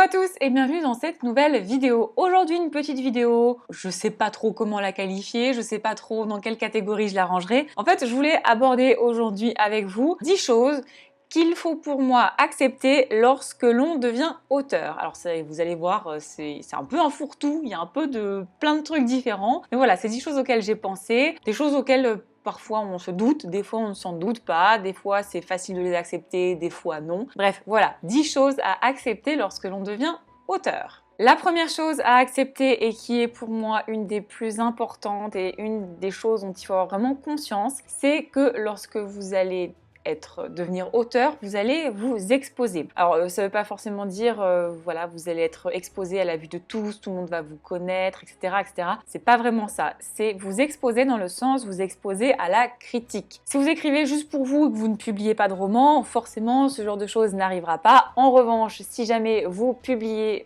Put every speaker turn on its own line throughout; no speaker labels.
à tous et bienvenue dans cette nouvelle vidéo. Aujourd'hui une petite vidéo, je sais pas trop comment la qualifier, je sais pas trop dans quelle catégorie je la rangerai. En fait, je voulais aborder aujourd'hui avec vous 10 choses qu'il faut pour moi accepter lorsque l'on devient auteur. Alors vous allez voir, c'est un peu un fourre-tout, il y a un peu de plein de trucs différents. Mais voilà, c'est 10 choses auxquelles j'ai pensé, des choses auxquelles parfois on se doute, des fois on ne s'en doute pas, des fois c'est facile de les accepter, des fois non. Bref, voilà, 10 choses à accepter lorsque l'on devient auteur. La première chose à accepter et qui est pour moi une des plus importantes et une des choses dont il faut avoir vraiment conscience, c'est que lorsque vous allez devenir auteur, vous allez vous exposer. Alors ça ne veut pas forcément dire voilà, vous allez être exposé à la vue de tous, tout le monde va vous connaître, etc. etc. C'est pas vraiment ça. C'est vous exposer dans le sens vous exposer à la critique. Si vous écrivez juste pour vous et que vous ne publiez pas de roman, forcément ce genre de choses n'arrivera pas. En revanche, si jamais vous publiez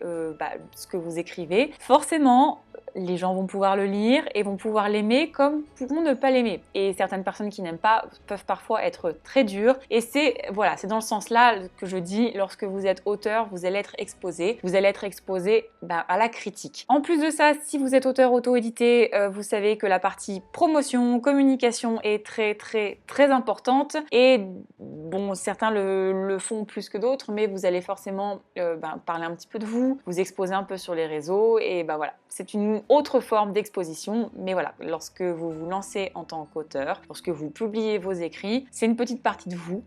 ce que vous écrivez, forcément les gens vont pouvoir le lire et vont pouvoir l'aimer comme pourront ne pas l'aimer. Et certaines personnes qui n'aiment pas peuvent parfois être très dures. Et c'est dans le sens-là que je dis, lorsque vous êtes auteur, vous allez être exposé. Vous allez être exposé à la critique. En plus de ça, si vous êtes auteur auto-édité, vous savez que la partie promotion, communication est très très très importante. Et bon, certains le font plus que d'autres, mais vous allez forcément parler un petit peu de vous, vous exposer un peu sur les réseaux et voilà. C'est une autre forme d'exposition, mais voilà, lorsque vous vous lancez en tant qu'auteur, lorsque vous publiez vos écrits, c'est une petite partie de vous,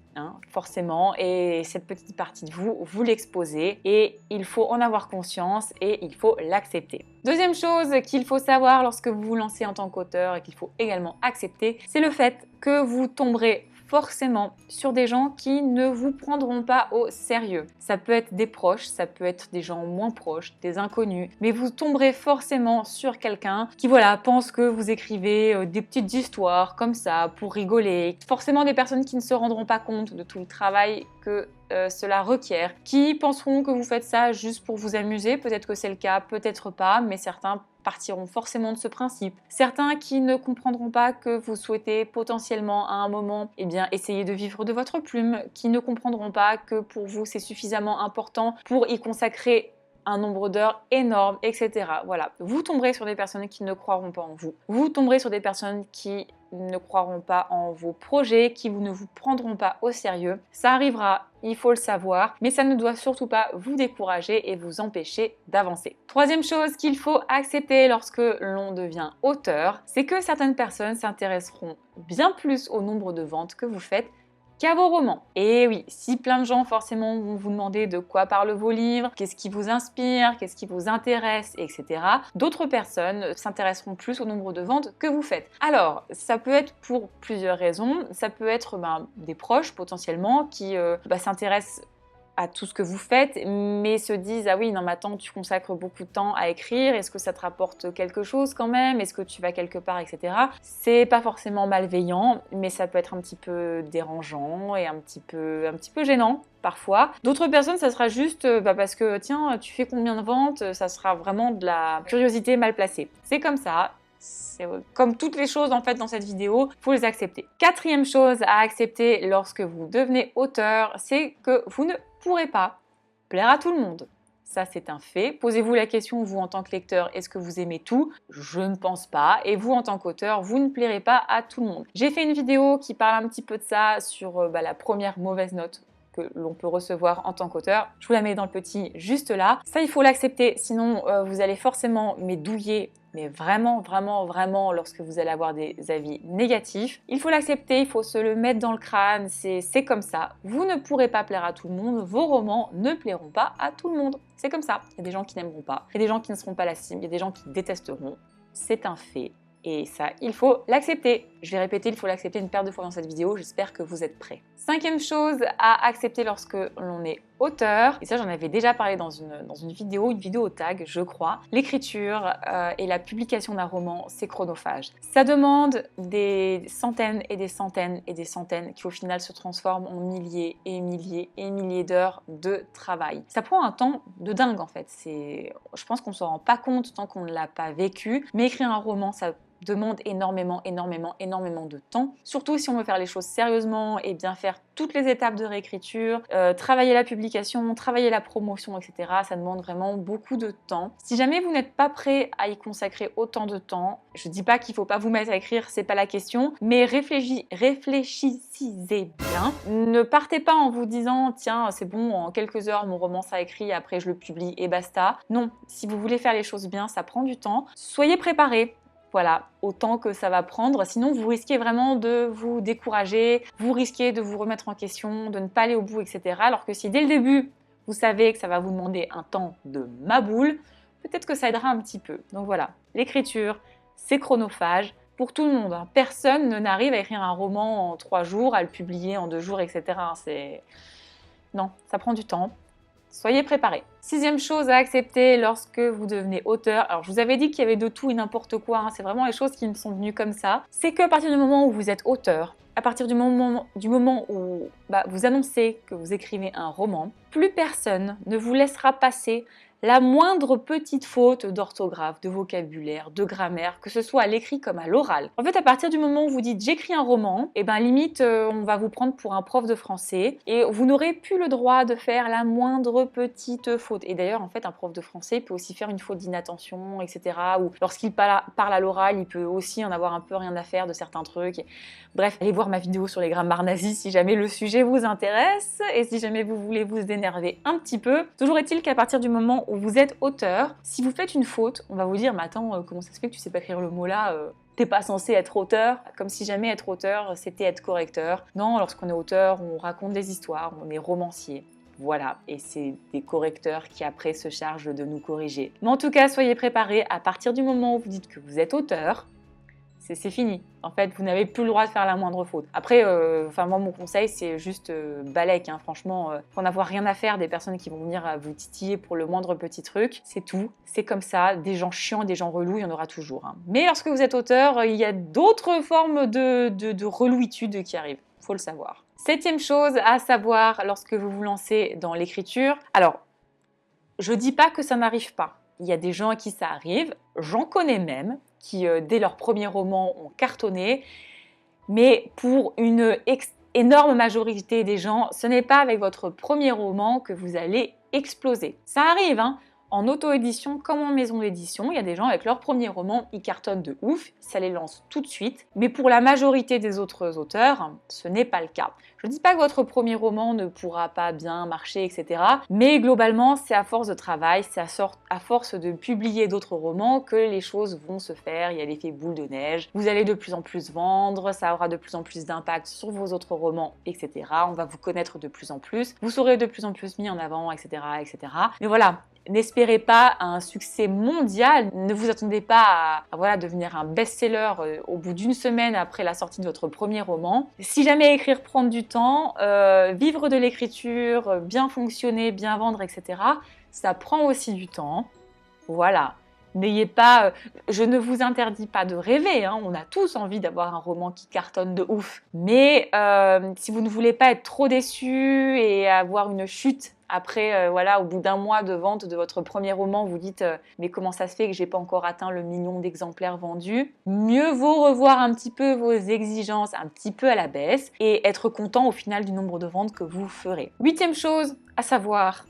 forcément, et cette petite partie de vous, vous l'exposez, et il faut en avoir conscience et il faut l'accepter. Deuxième chose qu'il faut savoir lorsque vous vous lancez en tant qu'auteur et qu'il faut également accepter, c'est le fait que vous tomberez forcément sur des gens qui ne vous prendront pas au sérieux. Ça peut être des proches, ça peut être des gens moins proches, des inconnus, mais vous tomberez forcément sur quelqu'un qui pense que vous écrivez des petites histoires comme ça pour rigoler. Forcément des personnes qui ne se rendront pas compte de tout le travail que cela requiert, qui penseront que vous faites ça juste pour vous amuser, peut-être que c'est le cas, peut-être pas, mais certains partiront forcément de ce principe. Certains qui ne comprendront pas que vous souhaitez potentiellement à un moment essayer de vivre de votre plume, qui ne comprendront pas que pour vous c'est suffisamment important pour y consacrer un nombre d'heures énorme, etc. Voilà, vous tomberez sur des personnes qui ne croiront pas en vous. Vous tomberez sur des personnes qui ne croiront pas en vos projets, qui ne vous prendront pas au sérieux. Ça arrivera, il faut le savoir, mais ça ne doit surtout pas vous décourager et vous empêcher d'avancer. Troisième chose qu'il faut accepter lorsque l'on devient auteur, c'est que certaines personnes s'intéresseront bien plus au nombre de ventes que vous faites qu'à vos romans. Et oui, si plein de gens forcément vont vous demander de quoi parlent vos livres, qu'est-ce qui vous inspire, qu'est-ce qui vous intéresse, etc., d'autres personnes s'intéresseront plus au nombre de ventes que vous faites. Alors, ça peut être pour plusieurs raisons. Ça peut être des proches potentiellement qui s'intéressent à tout ce que vous faites, mais se disent « Ah oui, non mais attends, tu consacres beaucoup de temps à écrire, est-ce que ça te rapporte quelque chose quand même? Est-ce que tu vas quelque part, etc. » C'est pas forcément malveillant, mais ça peut être un petit peu dérangeant et un petit peu gênant parfois. D'autres personnes, ça sera juste parce que tiens, tu fais combien de ventes? Ça sera vraiment de la curiosité mal placée. C'est comme ça. C'est comme toutes les choses en fait dans cette vidéo, il faut les accepter. Quatrième chose à accepter lorsque vous devenez auteur, c'est que vous ne pourrez pas plaire à tout le monde. Ça, c'est un fait. Posez-vous la question, vous en tant que lecteur, est-ce que vous aimez tout? Je ne pense pas. Et vous, en tant qu'auteur, vous ne plairez pas à tout le monde. J'ai fait une vidéo qui parle un petit peu de ça sur la première mauvaise note que l'on peut recevoir en tant qu'auteur. Je vous la mets dans le petit juste là. Ça, il faut l'accepter, sinon vous allez forcément douiller, mais vraiment, vraiment, vraiment lorsque vous allez avoir des avis négatifs. Il faut l'accepter, il faut se le mettre dans le crâne, c'est comme ça. Vous ne pourrez pas plaire à tout le monde, vos romans ne plairont pas à tout le monde. C'est comme ça. Il y a des gens qui n'aimeront pas, il y a des gens qui ne seront pas la cible, il y a des gens qui détesteront. C'est un fait. Et ça, il faut l'accepter. Je vais répéter, il faut l'accepter une paire de fois dans cette vidéo. J'espère que vous êtes prêts. Cinquième chose à accepter lorsque l'on est auteur, et ça j'en avais déjà parlé dans une vidéo tag, je crois. L'écriture et la publication d'un roman, c'est chronophage. Ça demande des centaines et des centaines et des centaines qui au final se transforment en milliers et milliers et milliers d'heures de travail. Ça prend un temps de dingue en fait. Je pense qu'on ne s'en rend pas compte tant qu'on ne l'a pas vécu, mais écrire un roman, ça demande énormément de temps. Surtout si on veut faire les choses sérieusement et bien faire toutes les étapes de réécriture, travailler la publication, travailler la promotion, etc. Ça demande vraiment beaucoup de temps. Si jamais vous n'êtes pas prêt à y consacrer autant de temps, je dis pas qu'il faut pas vous mettre à écrire, c'est pas la question, mais réfléchissez bien. Ne partez pas en vous disant tiens, c'est bon, en quelques heures mon roman sera écrit, après je le publie et basta. Non, si vous voulez faire les choses bien, ça prend du temps. Soyez préparés. Voilà, autant que ça va prendre. Sinon, vous risquez vraiment de vous décourager, vous risquez de vous remettre en question, de ne pas aller au bout, etc. Alors que si dès le début, vous savez que ça va vous demander un temps de maboule, peut-être que ça aidera un petit peu. Donc voilà, l'écriture, c'est chronophage pour tout le monde. Hein. Personne n'arrive à écrire un roman en 3 jours, à le publier en 2 jours, etc. Non, ça prend du temps. Soyez préparés. 6e chose à accepter lorsque vous devenez auteur. Alors, je vous avais dit qu'il y avait de tout et n'importe quoi. Hein. C'est vraiment les choses qui me sont venues comme ça. C'est qu'à partir du moment où vous êtes auteur, à partir du moment où vous annoncez que vous écrivez un roman, plus personne ne vous laissera passer la moindre petite faute d'orthographe, de vocabulaire, de grammaire, que ce soit à l'écrit comme à l'oral. En fait, à partir du moment où vous dites j'écris un roman, et limite on va vous prendre pour un prof de français et vous n'aurez plus le droit de faire la moindre petite faute. Et d'ailleurs, en fait, un prof de français peut aussi faire une faute d'inattention, etc. Ou lorsqu'il parle à l'oral, il peut aussi en avoir un peu rien à faire de certains trucs. Bref, allez voir ma vidéo sur les grammaires nazis si jamais le sujet vous intéresse et si jamais vous voulez vous énerver un petit peu. Toujours est-il qu'à partir du moment où vous êtes auteur, si vous faites une faute, on va vous dire « Mais attends, comment ça se fait que tu sais pas écrire le mot là T'es pas censé être auteur », comme si jamais être auteur, c'était être correcteur. Non, lorsqu'on est auteur, on raconte des histoires, on est romancier. Voilà, et c'est des correcteurs qui après se chargent de nous corriger. Mais en tout cas, soyez préparés, à partir du moment où vous dites que vous êtes auteur, c'est fini. En fait, vous n'avez plus le droit de faire la moindre faute. Après, moi, mon conseil, c'est juste balèque. Hein. Franchement, faut en avoir rien à faire des personnes qui vont venir vous titiller pour le moindre petit truc. C'est tout. C'est comme ça. Des gens chiants, des gens relous, il y en aura toujours. Hein. Mais lorsque vous êtes auteur, il y a d'autres formes de relouitude qui arrivent. Faut le savoir. 7e chose à savoir lorsque vous vous lancez dans l'écriture. Alors, je dis pas que ça n'arrive pas. Il y a des gens à qui ça arrive. J'en connais même qui, dès leur premier roman, ont cartonné. Mais pour une énorme majorité des gens, ce n'est pas avec votre premier roman que vous allez exploser. Ça arrive, hein. En auto-édition comme en maison d'édition, il y a des gens avec leur premier roman, ils cartonnent de ouf, ça les lance tout de suite. Mais pour la majorité des autres auteurs, ce n'est pas le cas. Je ne dis pas que votre premier roman ne pourra pas bien marcher, etc. Mais globalement, c'est à force de travail, c'est à force de publier d'autres romans que les choses vont se faire. Il y a l'effet boule de neige. Vous allez de plus en plus vendre, ça aura de plus en plus d'impact sur vos autres romans, etc. On va vous connaître de plus en plus. Vous serez de plus en plus mis en avant, etc., etc. Mais voilà. N'espérez pas un succès mondial, ne vous attendez pas à devenir un best-seller au bout d'une semaine après la sortie de votre premier roman. Si jamais écrire prend du temps, vivre de l'écriture, bien fonctionner, bien vendre, etc., ça prend aussi du temps. Voilà. N'ayez pas, je ne vous interdis pas de rêver, hein, on a tous envie d'avoir un roman qui cartonne de ouf. Mais si vous ne voulez pas être trop déçu et avoir une chute après, au bout d'un mois de vente de votre premier roman, vous dites mais comment ça se fait que j'ai pas encore atteint le million d'exemplaires vendus? Mieux vaut revoir un petit peu vos exigences, un petit peu à la baisse et être content au final du nombre de ventes que vous ferez. 8e chose à savoir,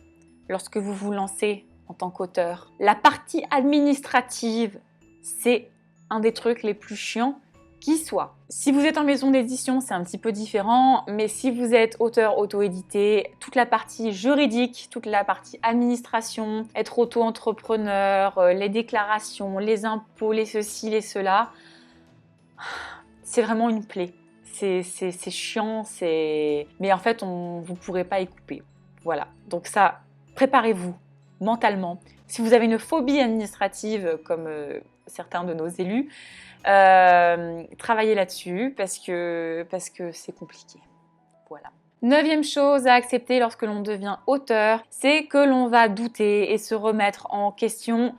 lorsque vous vous lancez en tant qu'auteur, la partie administrative, c'est un des trucs les plus chiants qui soit. Si vous êtes en maison d'édition, c'est un petit peu différent, mais si vous êtes auteur auto-édité, toute la partie juridique, toute la partie administration, être auto-entrepreneur, les déclarations, les impôts, les ceci, les cela, c'est vraiment une plaie. C'est chiant, mais en fait, vous ne pourrez pas y couper. Voilà, donc ça, préparez-vous mentalement. Si vous avez une phobie administrative, comme certains de nos élus, travaillez là-dessus parce que c'est compliqué. Voilà. 9e chose à accepter lorsque l'on devient auteur, c'est que l'on va douter et se remettre en question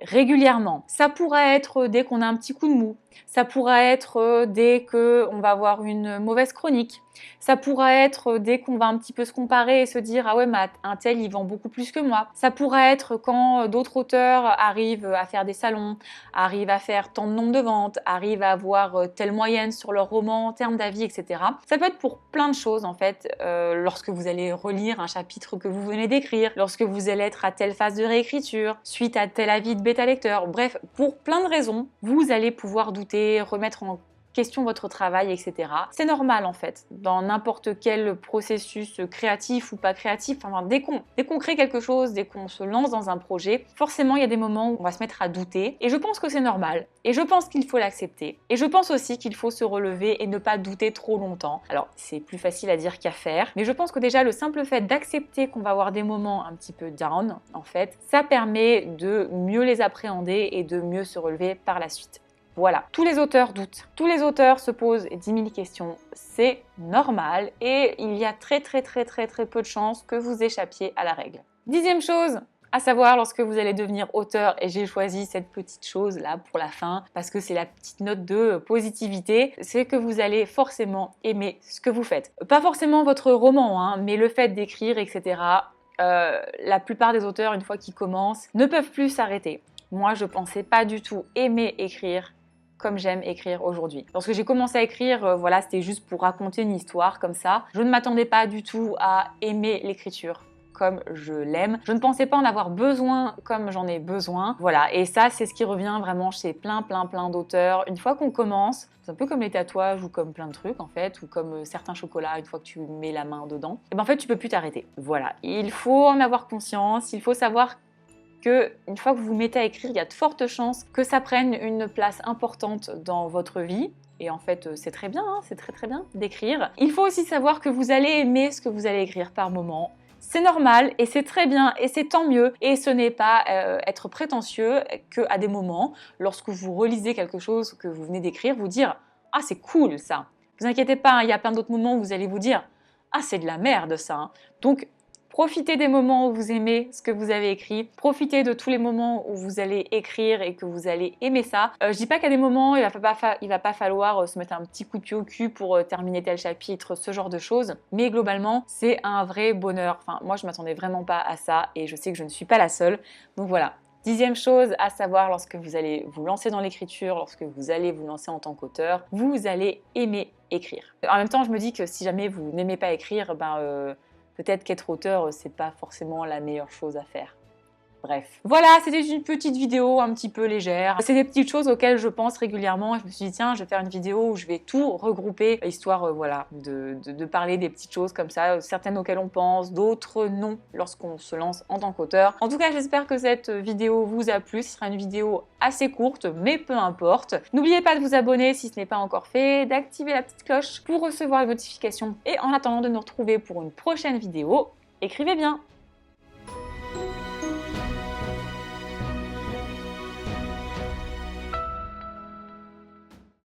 régulièrement. Ça pourrait être dès qu'on a un petit coup de mou, Ça pourra être dès qu'on va avoir une mauvaise chronique. Ça pourra être dès qu'on va un petit peu se comparer et se dire « Ah ouais, mais un tel, il vend beaucoup plus que moi ». Ça pourra être quand d'autres auteurs arrivent à faire des salons, arrivent à faire tant de nombre de ventes, arrivent à avoir telle moyenne sur leur roman en termes d'avis, etc. Ça peut être pour plein de choses en fait, lorsque vous allez relire un chapitre que vous venez d'écrire, lorsque vous allez être à telle phase de réécriture, suite à tel avis de bêta-lecteur, bref, pour plein de raisons, vous allez pouvoir douter, remettre en question votre travail, etc. C'est normal en fait, dans n'importe quel processus créatif ou pas créatif, enfin, dès qu'on crée quelque chose, dès qu'on se lance dans un projet, forcément il y a des moments où on va se mettre à douter, et je pense que c'est normal, et je pense qu'il faut l'accepter, et je pense aussi qu'il faut se relever et ne pas douter trop longtemps. Alors c'est plus facile à dire qu'à faire, mais je pense que déjà le simple fait d'accepter qu'on va avoir des moments un petit peu down, en fait, ça permet de mieux les appréhender et de mieux se relever par la suite. Voilà, tous les auteurs doutent, tous les auteurs se posent 10 000 questions, c'est normal et il y a très peu de chances que vous échappiez à la règle. 10e chose à savoir lorsque vous allez devenir auteur, et j'ai choisi cette petite chose là pour la fin parce que c'est la petite note de positivité, c'est que vous allez forcément aimer ce que vous faites. Pas forcément votre roman, hein, mais le fait d'écrire, etc. La plupart des auteurs, une fois qu'ils commencent, ne peuvent plus s'arrêter. Moi, je pensais pas du tout aimer écrire comme j'aime écrire aujourd'hui. Lorsque j'ai commencé à écrire, voilà, c'était juste pour raconter une histoire comme ça. Je ne m'attendais pas du tout à aimer l'écriture comme je l'aime. Je ne pensais pas en avoir besoin comme j'en ai besoin. Voilà, et ça, c'est ce qui revient vraiment chez plein d'auteurs. Une fois qu'on commence, c'est un peu comme les tatouages ou comme plein de trucs en fait, ou comme certains chocolats, une fois que tu mets la main dedans, et ben en fait, tu peux plus t'arrêter. Voilà, il faut en avoir conscience, il faut savoir que une fois que vous vous mettez à écrire, il y a de fortes chances que ça prenne une place importante dans votre vie. Et en fait, c'est très bien, hein, c'est très bien d'écrire. Il faut aussi savoir que vous allez aimer ce que vous allez écrire par moment. C'est normal et c'est très bien et c'est tant mieux. Et ce n'est pas être prétentieux qu'à des moments, lorsque vous relisez quelque chose que vous venez d'écrire, vous dire « Ah, c'est cool ça !» Vous inquiétez pas, hein, il y a plein d'autres moments où vous allez vous dire « Ah, c'est de la merde ça !» Donc, profitez des moments où vous aimez ce que vous avez écrit. Profitez de tous les moments où vous allez écrire et que vous allez aimer ça. Je dis pas qu'à des moments, il va pas falloir se mettre un petit coup de pied au cul pour terminer tel chapitre, ce genre de choses. Mais globalement, c'est un vrai bonheur. Enfin, moi, je m'attendais vraiment pas à ça et je sais que je ne suis pas la seule. Donc voilà. 10e chose à savoir lorsque vous allez vous lancer dans l'écriture, lorsque vous allez vous lancer en tant qu'auteur, vous allez aimer écrire. En même temps, je me dis que si jamais vous n'aimez pas écrire, peut-être qu'être auteur, c'est pas forcément la meilleure chose à faire. Bref. Voilà, c'était une petite vidéo un petit peu légère. C'est des petites choses auxquelles je pense régulièrement. Je me suis dit, tiens, je vais faire une vidéo où je vais tout regrouper, histoire voilà, de parler des petites choses comme ça, certaines auxquelles on pense, d'autres non, lorsqu'on se lance en tant qu'auteur. En tout cas, j'espère que cette vidéo vous a plu. Ce sera une vidéo assez courte, mais peu importe. N'oubliez pas de vous abonner si ce n'est pas encore fait, d'activer la petite cloche pour recevoir les notifications. Et en attendant de nous retrouver pour une prochaine vidéo, écrivez bien!